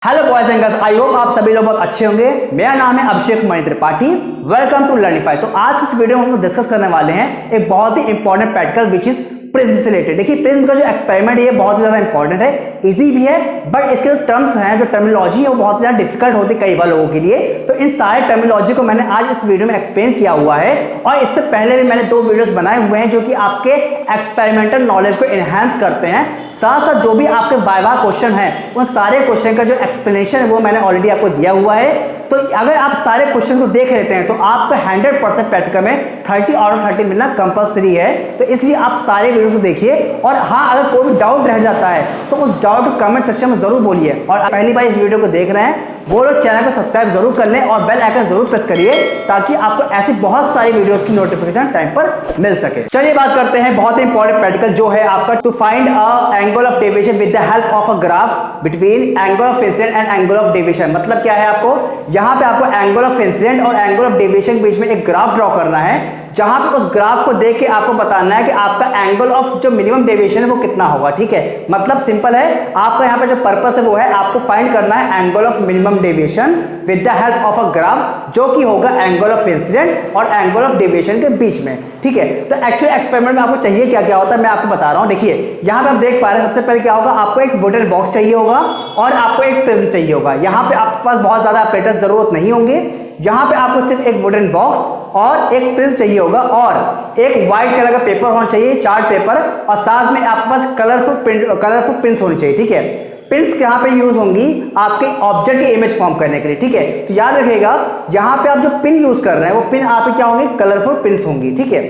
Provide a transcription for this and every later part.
Hello boys and girls, I hope आप सभी लोग बहुत अच्छे होंगे। मेरा नाम है Abhishek Mani Tripathi. Welcome to Learnify. तो आज इस वीडियो में हम डिस्कस करने वाले हैं एक बहुत ही important practical which is prism से रिलेटेड। देखिए, प्रिज्म का जो एक्सपेरिमेंट है ये बहुत ही ज्यादा इंपॉर्टेंट है, इजी भी है, बट इसके जो टर्म्स हैं, जो टर्मिनोलॉजी है वो बहुत ज्यादा डिफिकल्ट होती है कई बार लोगों के लिए। तो इन सारे टर्मिनोलॉजी को मैंने आज इस वीडियो में एक्सप्लेन किया हुआ है, और इससे पहले भी मैंने 2 वीडियोस बनाए हुए हैं जो कि आपके एक्सपेरिमेंटल नॉलेज को एनहांस करते हैं। साथ साथ जो भी आपके वाइवा क्वेश्चन है उन सारे क्वेश्चन का जो एक्सप्लेनेशन है वो मैंने ऑलरेडी आपको दिया हुआ है। तो अगर आप सारे क्वेश्चन को देख लेते हैं तो आपको 100% प्रैक्टिकल में 30 आउट ऑफ 30 मिलना कंपलसरी है। तो इसलिए आप सारे वीडियो को देखिए, और हाँ, अगर कोई भी डाउट रह जाता है तो उस डाउट को कमेंट सेक्शन में जरूर बोलिए। और पहली बार इस वीडियो को देख रहे हैं वो लोग चैनल को सब्सक्राइब जरूर कर लें और बेल आइकन जरूर प्रेस करिए ताकि आपको ऐसी बहुत सारी वीडियोस की नोटिफिकेशन टाइम पर मिल सके। चलिए बात करते हैं बहुत ही इंपॉर्टेंट प्रैक्टिकल जो है आपका to find a angle of deviation with the help of a graph between angle of incidence and angle of deviation. मतलब क्या है, आपको यहाँ पे आपको एंगल ऑफ इंसिडेंट और एंगल ऑफ डेविएशन के बीच में एक ग्राफ ड्रॉ करना है, जहां पे उस ग्राफ को देख के आपको बताना है कि आपका एंगल ऑफ जो मिनिमम डेविएशन है वो कितना होगा। ठीक है, मतलब सिंपल है, आपका यहाँ पे जो पर्पस है वो है आपको फाइंड करना है angle of minimum deviation with the help of a graph, जो कि होगा एंगल ऑफ इंसिडेंट और एंगल ऑफ डेविएशन के बीच में। ठीक है, तो एक्चुअल एक्सपेरिमेंट में आपको चाहिए क्या क्या होता है मैं आपको बता रहा हूं। देखिए, यहाँ पे आप देख पा रहे हैं, सबसे पहले क्या होगा, आपको एक वुडन बॉक्स चाहिए होगा और आपको एक प्रिज्म चाहिए होगा। यहाँ पे आपके पास बहुत ज्यादा ऑपरेटर्स जरूरत नहीं होंगे। यहाँ पे आपको सिर्फ एक वुडन बॉक्स और एक प्रिज्म चाहिए होगा और एक व्हाइट कलर का पेपर होना चाहिए, चार्ट पेपर, और साथ में आपके पास कलरफुल पिंस होनी चाहिए। ठीक है, पिंस यहाँ पे यूज होंगी आपके ऑब्जेक्ट की इमेज फॉर्म करने के लिए। ठीक है, तो याद रखिएगा यहाँ पे आप जो पिन यूज कर रहे हैं वो पिन आप क्या होंगे, कलरफुल पिंस होंगी। ठीक है,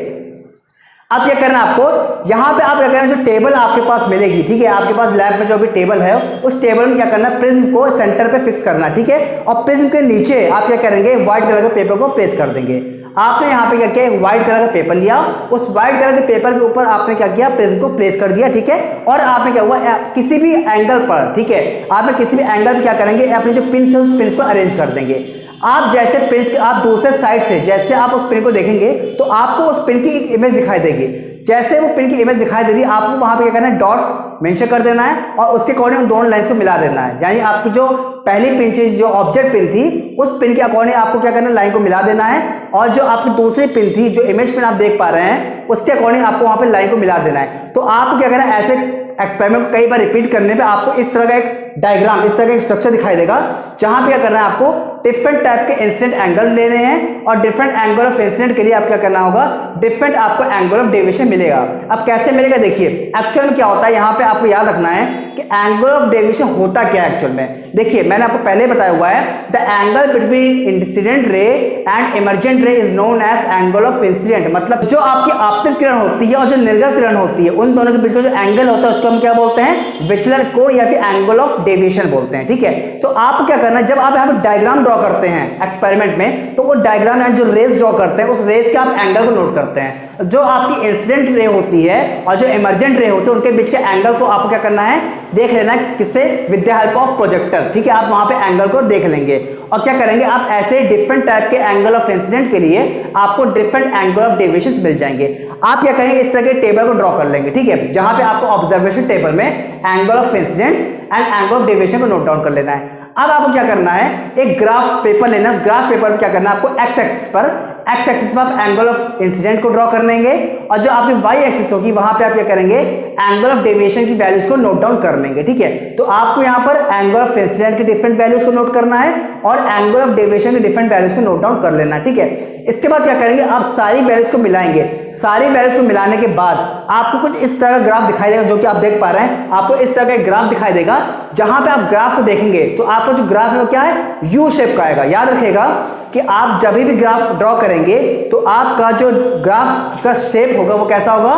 अब क्या करना है आपको, यहाँ पे आप क्या करना है, जो टेबल आपके पास मिलेगी, ठीक है, आपके पास लैब में जो भी टेबल है उस टेबल में क्या करना है, प्रिज्म को सेंटर पे फिक्स करना। ठीक है, और प्रिज्म के नीचे आप क्या करेंगे, व्हाइट कलर के पेपर को प्लेस कर देंगे। आपने यहाँ पे क्या किया, व्हाइट कलर का पेपर लिया, उस व्हाइट कलर के पेपर के ऊपर आपने क्या किया, प्रिज्म को प्लेस कर दिया। ठीक है, और आपने क्या हुआ, किसी भी एंगल पर, ठीक है, आपने किसी भी एंगल पर क्या करेंगे, अपने जो पिन है उस पिन को अरेंज कर देंगे। आप जैसे पिन के आप दूसरे साइड से जैसे आप उस पिन को देखेंगे तो आपको उस पिन की एक इमेज दिखाई देगी। जैसे वो पिन की इमेज दिखाई दे रही है, आपको वहां पे क्या करना है, डॉट मेंशन कर देना है और उसके अकॉर्डिंग दोनों लाइंस को मिला देना है। यानी आपकी जो पहली पिन थी, जो ऑब्जेक्ट पिन थी, उस पिन के अकॉर्डिंग आपको क्या करना है, लाइन को मिला देना है, और जो आपकी दूसरी पिन थी, जो इमेज पिन आप देख पा रहे हैं, उसके अकॉर्डिंग आपको वहां पे लाइन को मिला देना है। तो आपको क्या करना है, ऐसे एक्सपेरिमेंट को कई बार रिपीट करने पे आपको इस तरह का एक डायग्राम, इस तरह का एक स्ट्रक्चर दिखाई देगा, जहां पे क्या करना है, आपको डिफरेंट टाइप के इंसिडेंट एंगल लेने हैं और डिफरेंट एंगल ऑफ इंसिडेंट के लिए आप क्या करना होगा, डिफरेंट आपको एंगल ऑफ डेविएशन मिलेगा। अब कैसे मिलेगा, देखिए एक्चुअल में क्या होता है, यहाँ पे आपको याद रखना है कि एंगल ऑफ डेविएशन होता क्या है एक्चुअल में। देखिए, मैंने आपको पहले बताया हुआ है, the angle between incident ray and emergent ray is known as angle of incidence. मतलब जो आपकी आपतित किरण होती है और जो निर्गत किरण होती है, उन दोनों के बीच का जो एंगल होता है उसको हम क्या बोलते हैं, विचलन कोण या फिर एंगल ऑफ डेविएशन बोलते हैं। ठीक है, तो आपको क्या करना है, जब आप यहाँ पे डायग्राम ड्रॉ करते हैं एक्सपेरिमेंट में, तो वो डायग्राम जो रेस ड्रॉ करते हैं उस रेस के आप एंगल को नोट करते हैं। जो आपकी इंसिडेंट रे होती है और जो इमर्जेंट रे होती है उनके बीच के एंगल को आपको क्या करना है, देख लेना है, किससे, with the help of projector. ठीक है, आप वहां पे एंगल को देख लेंगे और क्या करेंगे, आप ऐसे डिफरेंट टाइप के एंगल ऑफ इंसिडेंट के लिए आपको डिफरेंट एंगल ऑफ डेविएशन मिल जाएंगे। आप क्या करेंगे, इस तरह के टेबल को ड्रॉ कर लेंगे। ठीक है, जहां पे आपको ऑब्जर्वेशन टेबल में angle of incidents and angle of deviation को नोट डाउन कर लेना है। अब आपको क्या करना है, एक ग्राफ पेपर लेना, उस ग्राफ पेपर पर क्या करना है, आपको एक्स एक्सिस पर आप एंगल ऑफ इंसिडेंट को ड्रॉ कर लेंगे, और जो आपकी वाई एक्सिस होगी वहां पे आप क्या करेंगे, एंगल ऑफ डेविएशन की वैल्यूज को नोट डाउन कर लेंगे। ठीक है, तो आपको यहां पर एंगल ऑफ इंसिडेंट की डिफरेंट वैल्यूज को नोट करना है और एंगल ऑफ डेविएशन की डिफरेंट वैल्यूज को नोट डाउन कर लेना है। ठीक है, इसके बाद क्या करेंगे, आप सारी वैल्यूज को मिलाएंगे। सारी वैल्यूज को मिलाने के बाद आपको कुछ इस तरह का ग्राफ दिखाई देगा, जो कि आप देख पा रहे हैं, आपको इस तरह का एक ग्राफ दिखाई देगा। जहां पे आप ग्राफ को देखेंगे तो आपका जो ग्राफ है वो क्या है, यू शेप का आएगा। याद रखिएगा कि आप जब भी ग्राफ ड्रॉ करेंगे तो आपका जो ग्राफ का शेप होगा वो कैसा होगा,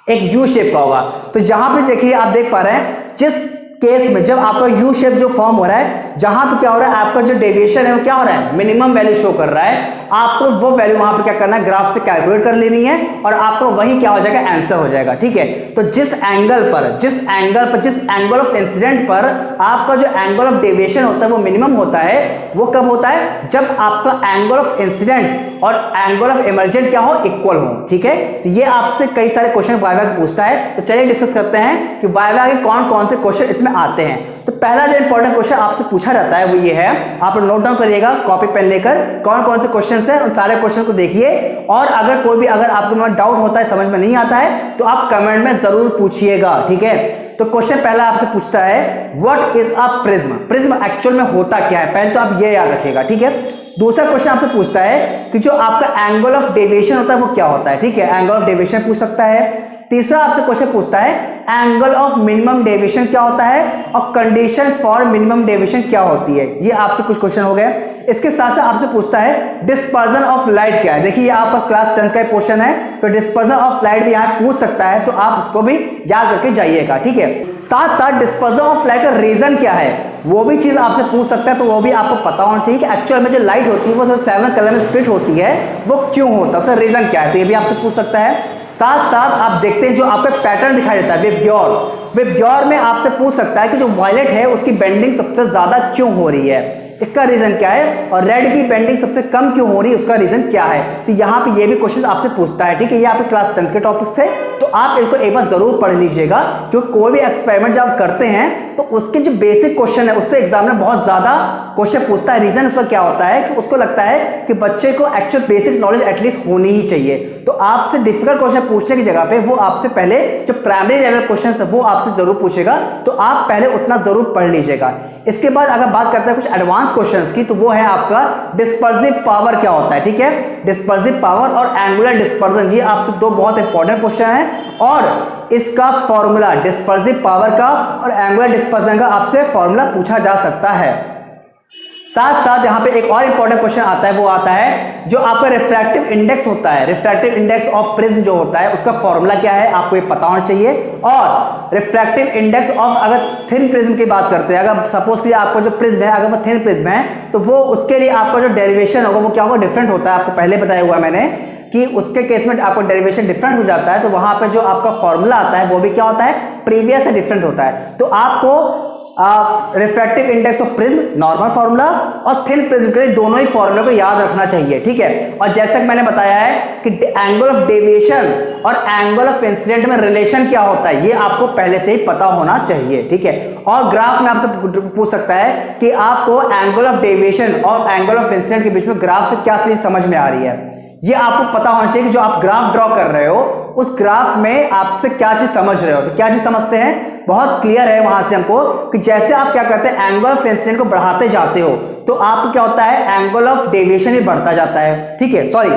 एक यू शेप का होगा। तो जहां पे देखिए, आप देख पा रहे हैं, जिस केस में जब आपका यू शेप जो फॉर्म हो रहा है, जहां पे क्या हो रहा है, आपका जो डेविएशन है वो क्या हो रहा है, मिनिमम वैल्यू शो कर रहा है, आपको वो वैल्यू वहां पे क्या करना है, ग्राफ से कैलकुलेट कर लेनी है और आपको वही क्या हो जाएगा, आंसर हो जाएगा। ठीक है, तो जिस एंगल एंगल ऑफ इंसिडेंट पर आपका जो एंगल ऑफ डेविएशन होता है वो मिनिमम होता है, वो कब होता है, जब आपका एंगल ऑफ इंसिडेंट और एंगल ऑफ इमर्जेंट क्या हो, इक्वल हो। ठीक है, तो ये आपसे कई सारे क्वेश्चन वाइवा पूछता है। तो चलिए डिस्कस करते हैं कि वाइवा के कौन कौन से क्वेश्चन इसमें में आते हैं। तो पहला जो इंपॉर्टेंट क्वेश्चन आपसे पूछा जाता है वो ये है, आप नोट डाउन करिएगा कॉपी पेन लेकर, कौन कौन से क्वेश्चन है उन सारे क्वेश्चन को देखिए, और अगर कोई भी अगर आपके मन डाउट होता है, समझ में नहीं आता है, तो आप कमेंट में जरूर पूछिएगा, ठीक है। तो क्वेश्चन पहला आपसे पूछता है what is a prism. Prism actual में होता क्या है, पहले तो आप ये याद रखिएगा, ठीक है। दूसरा क्वेश्चन आपसे पूछता है कि जो आपका एंगल ऑफ डेविएशन होता है वो क्या होता है, ठीक है, एंगल ऑफ डेविएशन पूछ सकता है। तीसरा आपसे क्वेश्चन पूछता है एंगल ऑफ मिनिमम डेविएशन क्या होता है और कंडीशन फॉर मिनिमम डेविएशन क्या होती है। ये आपसे कुछ क्वेश्चन हो गए। इसके साथ साथ आपसे पूछता है डिस्पर्जन ऑफ लाइट क्या है। देखिए ये आपका क्लास 10 का पोर्शन है, तो डिस्पर्जन ऑफ लाइट भी यहाँ पूछ सकता है, तो आप उसको भी याद करके जाइएगा, ठीक है। साथ साथ डिस्पर्जन ऑफ लाइट का रीजन क्या है वो भी चीज आपसे पूछ सकता है, तो वो भी आपको पता होना चाहिए कि एक्चुअल में जो लाइट होती है वो 7 कलर में स्प्लिट होती है वो क्यों होता है, उसका रीजन क्या है, तो ये भी आपसे पूछ सकता है। साथ साथ आप देखते हैं जो आपका पैटर्न दिखाई देता है वेबग्योर में आपसे पूछ सकता है कि जो वायलेट है उसकी बेंडिंग सबसे ज्यादा क्यों हो रही है, इसका रीजन क्या है, और रेड की बेंडिंग सबसे कम क्यों हो रही है उसका रीजन क्या है। तो यहाँ पे ये भी क्वेश्चन आपसे पूछता है, ठीक है। ये आपके क्लास 10 के टॉपिक्स थे, तो आप इसको एक बार जरूर पढ़ लीजिएगा, क्योंकि कोई भी एक्सपेरिमेंट जब आप करते हैं तो उसके जो बेसिक क्वेश्चन है उससे एग्जाम में बहुत ज्यादा क्वेश्चन पूछता है। रीजन उसका क्या होता है कि उसको लगता है कि बच्चे को एक्चुअल बेसिक नॉलेज एटलीस्ट होनी ही चाहिए, तो आपसे डिफिकल्ट क्वेश्चन पूछने की जगह पे वो आपसे पहले जो प्राइमरी लेवल क्वेश्चन है वो आपसे जरूर पूछेगा, तो आप पहले उतना जरूर पढ़ लीजिएगा। इसके बाद अगर बात करते हैं कुछ एडवांस क्वेश्चंस की, तो वो है आपका डिस्पर्सिव पावर क्या होता है, ठीक है। डिस्पर्सिव पावर और एंगुलर डिस्पर्जन, ये आपसे दो बहुत इंपॉर्टेंट क्वेश्चन है, और इसका फॉर्मूला डिस्पर्सिव पावर का और एंगुलर डिस्पर्जन का आपसे फॉर्मूला पूछा जा सकता है। साथ साथ यहां पे एक और इंपॉर्टेंट क्वेश्चन आता है, वो आता है जो आपका रिफ्रैक्टिव इंडेक्स होता है, रिफ्रैक्टिव इंडेक्स ऑफ प्रिज्म जो होता है उसका फॉर्मूला क्या है आपको ये पता होना चाहिए। और रिफ्रैक्टिव इंडेक्स ऑफ अगर थिन प्रिज्म की बात करते हैं, अगर सपोज कि आपका जो प्रिज्म है अगर वो थिन प्रिज्म है, तो वो उसके लिए आपका जो डेरिवेशन होगा वो क्या होगा, डिफरेंट होता है। आपको पहले बताया हुआ मैंने कि उसके केस में आपको डेरिवेशन डिफरेंट हो जाता है, तो वहां पे जो आपका फॉर्मूला आता है वो भी क्या होता है, प्रीवियस से डिफरेंट होता है। तो आपको refractive index of prism normal formula और थिन प्रिज्म के लिए दोनों ही फॉर्मूले को याद रखना चाहिए, ठीक है। और जैसा कि मैंने बताया है कि एंगल ऑफ डेविएशन और एंगल ऑफ इंसिडेंट में रिलेशन क्या होता है ये आपको पहले से ही पता होना चाहिए, ठीक है। और ग्राफ में आपसे पूछ सकता है कि आपको एंगल ऑफ डेविएशन और एंगल ऑफ इंसिडेंट के बीच में ग्राफ से क्या चीज समझ में आ रही है, ये आपको पता होना चाहिए कि जो आप ग्राफ ड्रॉ कर रहे हो उस ग्राफ में आपसे क्या चीज समझ रहे हो। तो क्या चीज समझते हैं, बहुत क्लियर है वहां से हमको कि जैसे आप क्या करते हैं एंगल ऑफ इंसिडेंट को बढ़ाते जाते हो तो आपको क्या होता है, एंगल ऑफ डेविएशन भी बढ़ता जाता है, ठीक है। सॉरी,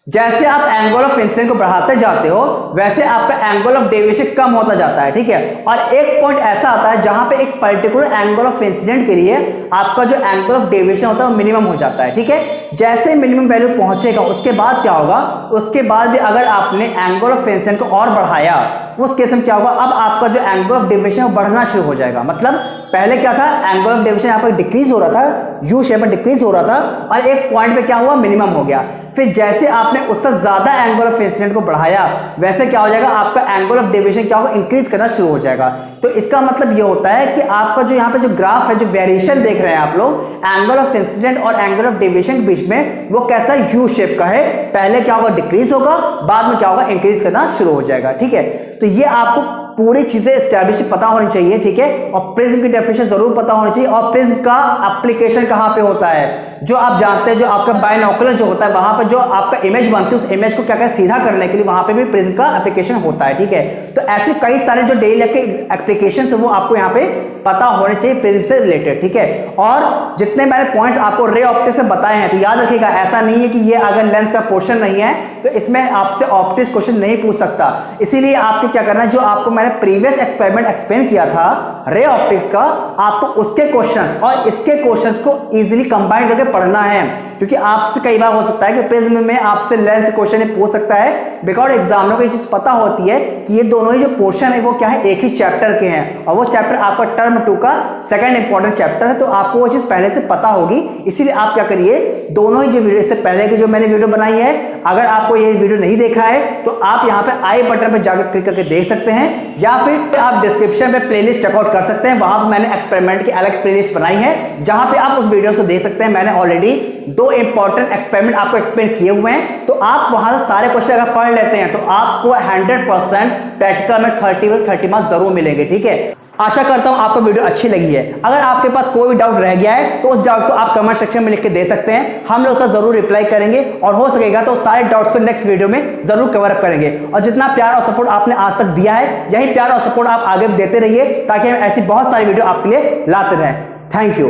जैसे आप एंगल ऑफ इंसिडेंट को बढ़ाते जाते हो वैसे आपका एंगल ऑफ डेविएशन कम होता जाता है, ठीक है। और एक पॉइंट ऐसा आता है जहां पे एक पर्टिकुलर एंगल ऑफ इंसिडेंट के लिए आपका जो एंगल ऑफ डेविएशन होता है वो मिनिमम हो जाता है, ठीक है। जैसे मिनिमम वैल्यू पहुंचेगा उसके बाद क्या होगा, उसके बाद भी अगर आपने एंगल ऑफ इंसिडेंट को और बढ़ाया उस केस में क्या होगा, अब आपका जो एंगल ऑफ डेविएशन बढ़ना शुरू हो जाएगा। मतलब पहले क्या था, एंगल ऑफ डेविएशन यहाँ पर डिक्रीज हो रहा था, यू शेप में डिक्रीज हो रहा था, और एक पॉइंट पे क्या हुआ, मिनिमम हो गया। फिर जैसे आपने उससे ज्यादा एंगल ऑफ इंसिडेंट को बढ़ाया वैसे क्या हो जाएगा, आपका एंगल ऑफ डेविएशन क्या होगा, इंक्रीज करना शुरू हो जाएगा। तो इसका मतलब ये होता है कि आपका जो यहाँ पे जो ग्राफ है, जो वेरिएशन देख रहे हैं आप लोग एंगल ऑफ इंसिडेंट और एंगल ऑफ डेविएशन के बीच में, वो कैसा यू शेप का है। पहले क्या होगा, डिक्रीज होगा, बाद में क्या होगा, इंक्रीज करना शुरू हो जाएगा, ठीक है। तो ये आपको पूरी चीजें एस्टैब्लिश पता होनी चाहिए, ठीक है। और प्रिज्म की डेफिनेशन जरूर पता होनी चाहिए, और प्रिज्म का एप्लीकेशन कहां पे होता है, जो आप जानते हैं, जो आपका बायनोकुलर जो होता है वहां पर जो आपका इमेज बनती है उस इमेज को क्या करें, सीधा करने के लिए वहां पे भी प्रिज्म का एप्लीकेशन होता है, ठीक है। तो ऐसे कई सारे जो डेली लाइफ के एप्लीकेशन है वो आपको यहाँ पे पता होने चाहिए प्रिज्म से रिलेटेड, ठीक है। और जितने मैंने पॉइंट्स आपको रे ऑप्टिक्स से बताए हैं, तो याद रखिएगा ऐसा नहीं है कि ये अगर लेंस का पोर्शन नहीं है तो इसमें आपसे ऑप्टिक्स क्वेश्चन नहीं पूछ सकता। इसीलिए आपको क्या करना है, जो आपको मैंने प्रीवियस एक्सपेरिमेंट एक्सप्लेन किया था रे ऑप्टिक्स का, आपको उसके क्वेश्चंस और इसके क्वेश्चंस को इजीली कंबाइन करके पढ़ना है, क्योंकि आपसे कई बार हो सकता है कि प्रिज्म में आपसे लेंस क्वेश्चन पूछ सकता है, बिकॉज एग्जामिनर को ये चीज पता होती है कि ये दोनों ही जो पोर्शन है वो क्या है, एक ही चैप्टर के हैं, और वो चैप्टर आपका टर्म 2 का सेकंड इंपॉर्टेंट चैप्टर है, तो आपको वो चीज पहले से पता होगी। इसीलिए आप क्या करिए, दोनों ही जो वीडियो, इससे पहले की जो मैंने वीडियो बनाई है, अगर आपको ये वीडियो नहीं देखा है तो आप यहाँ पे आई बटन पे जाकर क्लिक करके देख सकते हैं, या फिर आप डिस्क्रिप्शन में प्लेलिस्ट चेकआउट कर सकते हैं। वहां पर मैंने एक्सपेरिमेंट की अलग प्लेलिस्ट बनाई है जहां पे आप उस वीडियोस को देख सकते हैं। मैंने ऑलरेडी 2 इंपॉर्टेंट एक्सपेरिमेंट आपको एक्सप्लेन किए हुए हैं, तो आप वहां से सारे क्वेश्चन अगर पढ़ लेते हैं तो आपको 100% प्रैक्टिकल में 30 मार्क्स जरूर मिलेंगे। ठीक है, आशा करता हूं आपको वीडियो अच्छी लगी है। अगर आपके पास कोई भी डाउट रह गया है तो उस डाउट को आप कमेंट सेक्शन में लिख के दे सकते हैं, हम लोग उसका जरूर रिप्लाई करेंगे और हो सकेगा तो सारे डाउट्स को नेक्स्ट वीडियो में जरूर कवर अप करेंगे। और जितना प्यार और सपोर्ट आपने आज तक दिया है, यही प्यार और सपोर्ट आप आगे देते रहिए ताकि हम ऐसी बहुत सारी वीडियो आपके लिए लाते रहें। Thank you.